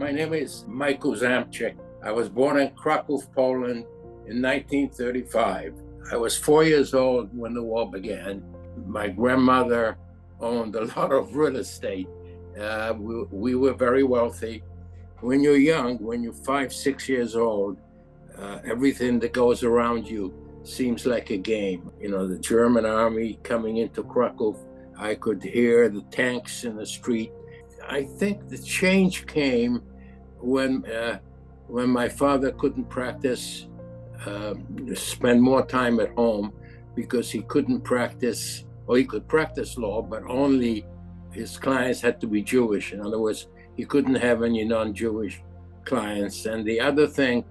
My name is Michael Zamczyk. I was born in Krakow, Poland in 1935. I was 4 years old when the war began. My grandmother owned a lot of real estate. We were very wealthy. When you're young, when you're 5, 6 years old, everything that goes around you seems like a game. You know, the German army coming into Krakow, I could hear the tanks in the street. I think the change came when my father couldn't practice, spend more time at home because he couldn't practice, or he could practice law, but only his clients had to be Jewish. In other words, he couldn't have any non-Jewish clients. And the other thing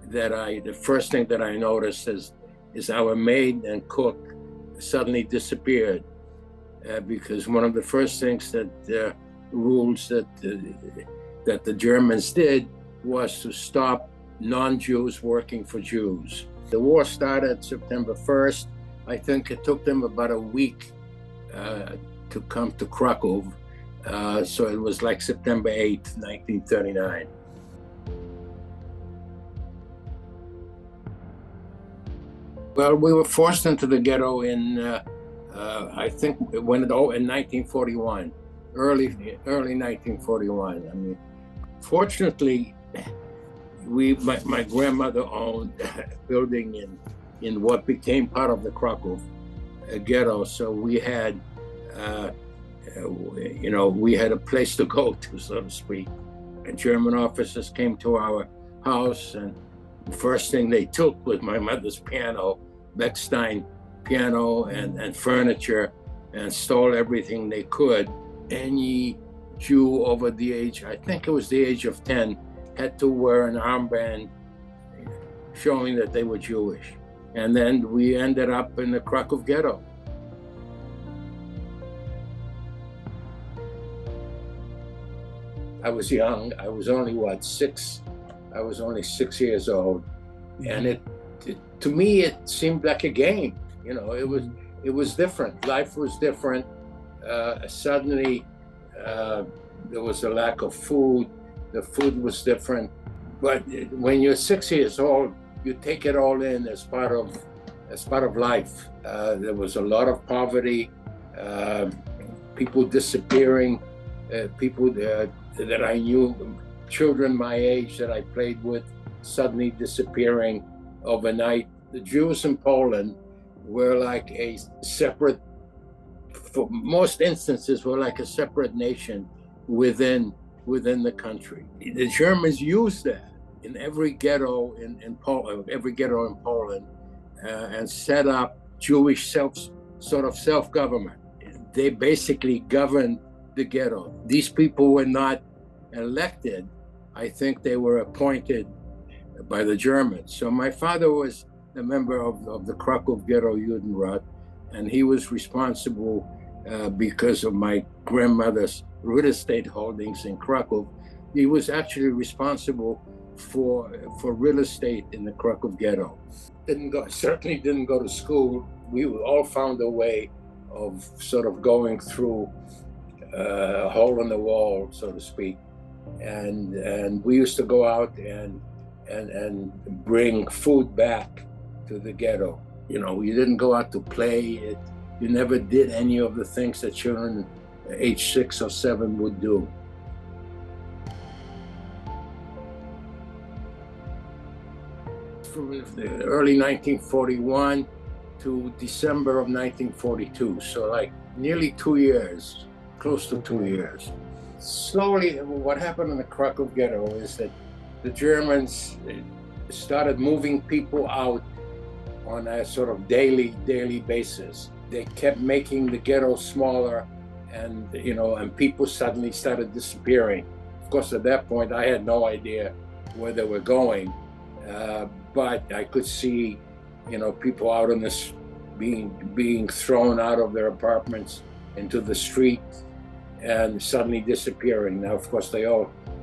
the first thing that I noticed is our maid and cook suddenly disappeared because one of the first things rules that the Germans did was to stop non-Jews working for Jews. The war started September 1st. I think it took them about a week to come to Krakow. So it was like September 8th, 1939. Well, we were forced into the ghetto I think it went in 1941, early 1941. I mean, fortunately, my grandmother owned a building in what became part of the Krakow ghetto, so we had, we had a place to go to, so to speak. And German officers came to our house, and the first thing they took was my mother's piano, Bechstein piano and furniture, and stole everything they could. Any Jew over the age, I think it was the age of 10, had to wear an armband showing that they were Jewish. And then we ended up in the Krakow ghetto. I was young. I was only, 6? I was only 6 years old. And to me, it seemed like a game. You know, it was different. Life was different. Suddenly, there was a lack of food. The food was different. But when you're 6 years old, you take it all in as part of life. There was a lot of poverty, people disappearing, people that I knew, children my age that I played with, suddenly disappearing overnight. The Jews in Poland were like a separate, for most instances, were like a separate nation within the country. The Germans used that in every ghetto in Poland, and set up Jewish self-government. They basically governed the ghetto. These people were not elected. I think they were appointed by the Germans. So my father was a member of the Krakow Ghetto Judenrat, and he was responsible because of my grandmother's real estate holdings in Krakow. He was actually responsible for real estate in the Krakow Ghetto. Certainly didn't go to school. We all found a way of sort of going through a hole in the wall, so to speak. And we used to go out and bring food back to the ghetto. You know, you didn't go out to play. You never did any of the things that children age 6 or 7 would do. From the early 1941 to December of 1942, so like nearly 2 years, close to 2 years. Slowly, what happened in the Krakow ghetto is that the Germans started moving people out on a sort of daily basis. They kept making the ghetto smaller, and people suddenly started disappearing. Of course, at that point, I had no idea where they were going, but I could see, people out on this being thrown out of their apartments into the street and suddenly disappearing. Now, of course,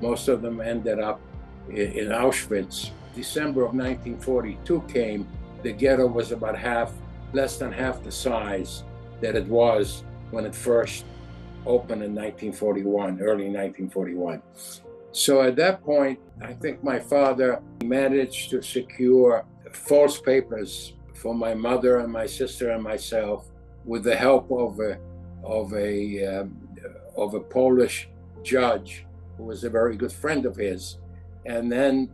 most of them ended up in Auschwitz. December of 1942 came. The ghetto was about less than half the size that it was when it first opened in 1941, early 1941. So at that point, I think my father managed to secure false papers for my mother and my sister and myself with the help of a Polish judge who was a very good friend of his. And then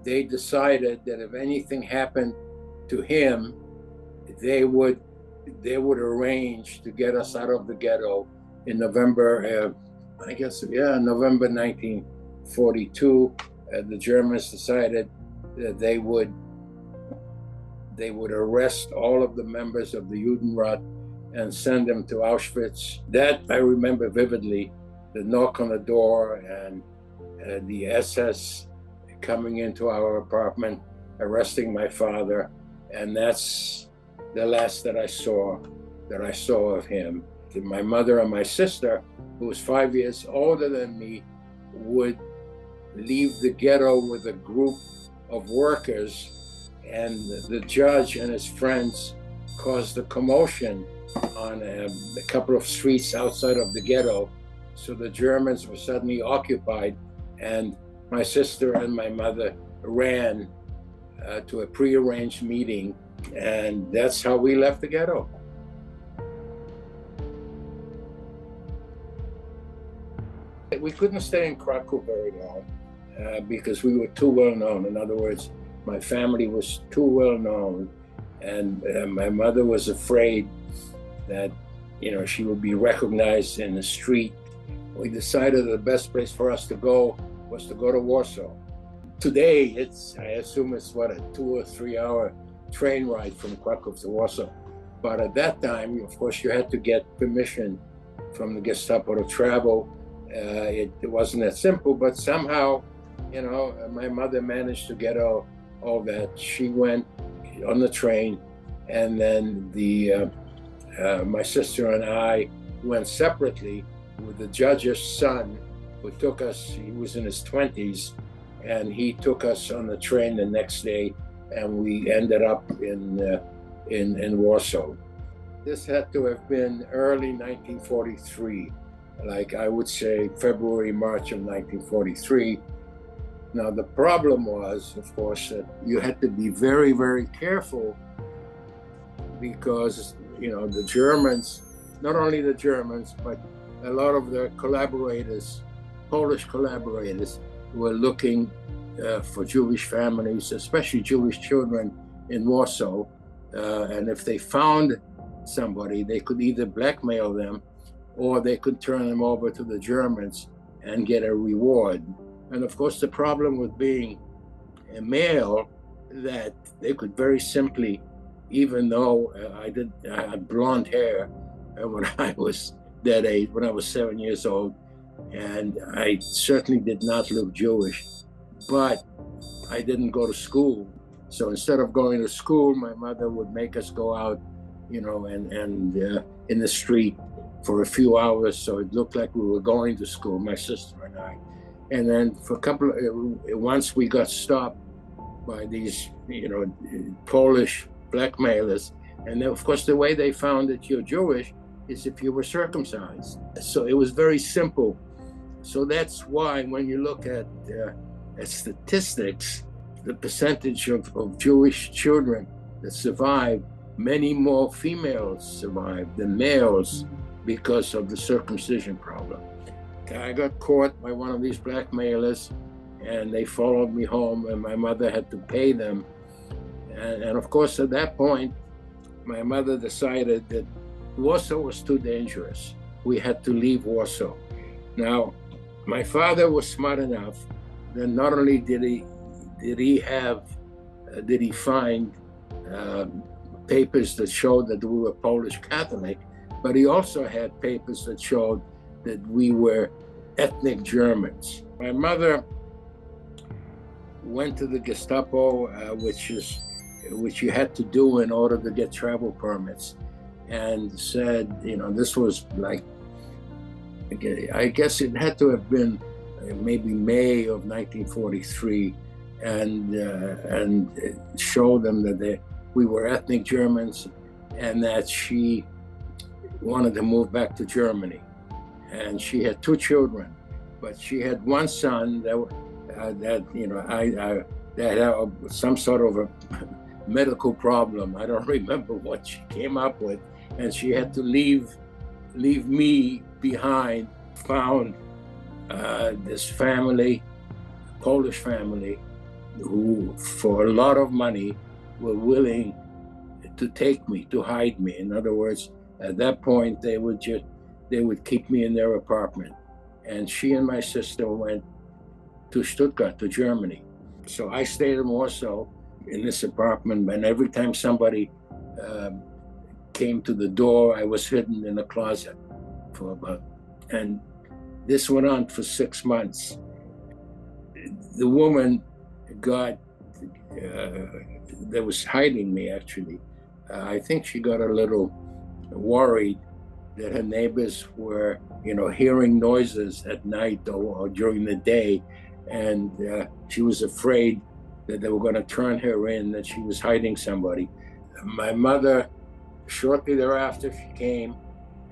they decided that if anything happened to him, they would arrange to get us out of the ghetto in November, November 1942. The Germans decided that they would arrest all of the members of the Judenrat and send them to Auschwitz. That I remember vividly, the knock on the door and the SS coming into our apartment, arresting my father. And that's the last that I saw of him. My mother and my sister, who was 5 years older than me, would leave the ghetto with a group of workers, and the judge and his friends caused a commotion on a couple of streets outside of the ghetto. So the Germans were suddenly occupied, and my sister and my mother ran to a prearranged meeting, and that's how we left the ghetto. We couldn't stay in Krakow very long because we were too well known. In other words, my family was too well known, and my mother was afraid that, she would be recognized in the street. We decided the best place for us to go was to go to Warsaw. Today, I assume it's a 2 or 3 hour train ride from Krakow to Warsaw. But at that time, of course, you had to get permission from the Gestapo to travel. It wasn't that simple, but somehow, my mother managed to get all that. She went on the train, and then my sister and I went separately with the judge's son, who took us. He was in his 20s, and he took us on the train the next day, and we ended up in Warsaw. This had to have been early 1943. Like I would say February, March of 1943. Now the problem was, of course, that you had to be very, very careful because, the Germans, not only the Germans, but a lot of their collaborators, Polish collaborators, were looking for Jewish families, especially Jewish children in Warsaw. And if they found somebody, they could either blackmail them or they could turn them over to the Germans and get a reward. And of course, the problem with being a male, that they could very simply, even though I had blonde hair when I was that age, when I was 7 years old, and I certainly did not look Jewish, but I didn't go to school. So instead of going to school, my mother would make us go out, and in the street for a few hours, so it looked like we were going to school, my sister and I. And then for once we got stopped by these, Polish blackmailers, and then, of course, the way they found that you're Jewish is if you were circumcised. So it was very simple. So that's why when you look at statistics, the percentage of Jewish children that survive, many more females survive than males because of the circumcision problem. I got caught by one of these blackmailers, and they followed me home, and my mother had to pay them. And of course, at that point, my mother decided that Warsaw was too dangerous. We had to leave Warsaw. Now, my father was smart enough that not only did he find papers that showed that we were Polish Catholic, but he also had papers that showed that we were ethnic Germans. My mother went to the Gestapo, which you had to do in order to get travel permits, and said, this was like, I guess it had to have been maybe May of 1943, and showed them that we were ethnic Germans, and that she wanted to move back to Germany. And she had 2 children. but she had one son that you know that had some sort of a medical problem. I don't remember what she came up with, and she had to leave me behind. Found this family, Polish family, who for a lot of money were willing to take me, to hide me. In other words, at that point they would keep me in their apartment, and she and my sister went to Stuttgart, to Germany. So I stayed in Warsaw in this apartment, and every time somebody came to the door, I was hidden in a closet and this went on for 6 months. The woman that was hiding me, actually, I think she got a little worried that her neighbors were, hearing noises at night or during the day, and she was afraid that they were going to turn her in, that she was hiding somebody. My mother, shortly thereafter, she came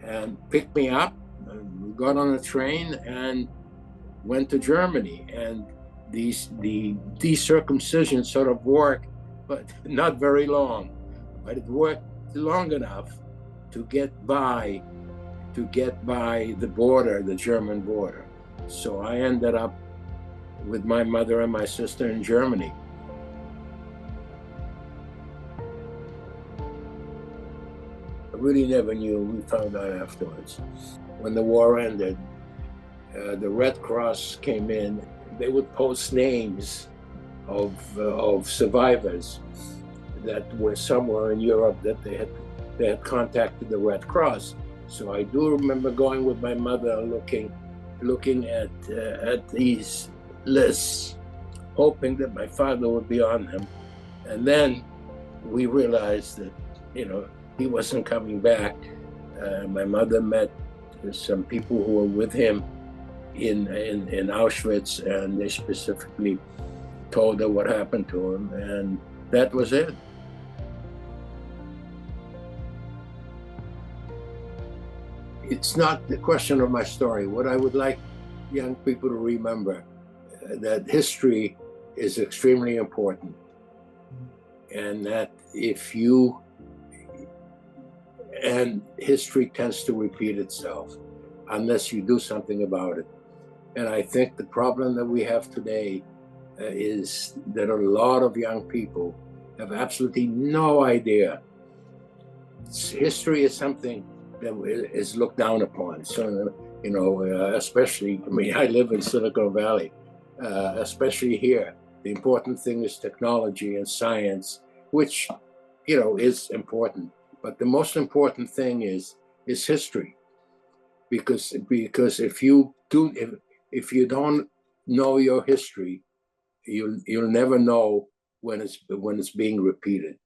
and picked me up. We got on a train and went to Germany. And the decircumcision sort of worked, but not very long. But it worked long enough to get by the border, the German border. So I ended up with my mother and my sister in Germany. I really never knew. We found out afterwards. When the war ended, the Red Cross came in. They would post names of survivors that were somewhere in Europe that they had contacted the Red Cross. So I do remember going with my mother, looking at these lists, hoping that my father would be on them. And then we realized that, he wasn't coming back. My mother met some people who were with him in Auschwitz, and they specifically told her what happened to him, and that was it. It's not the question of my story. What I would like young people to remember, that history is extremely important, and that and history tends to repeat itself unless you do something about it. And I think the problem that we have today is that a lot of young people have absolutely no idea. History is something that is looked down upon. So, especially, I live in Silicon Valley, especially here. The important thing is technology and science, which, is important. But the most important thing is history, because if you don't know your history, you'll never know when it's being repeated.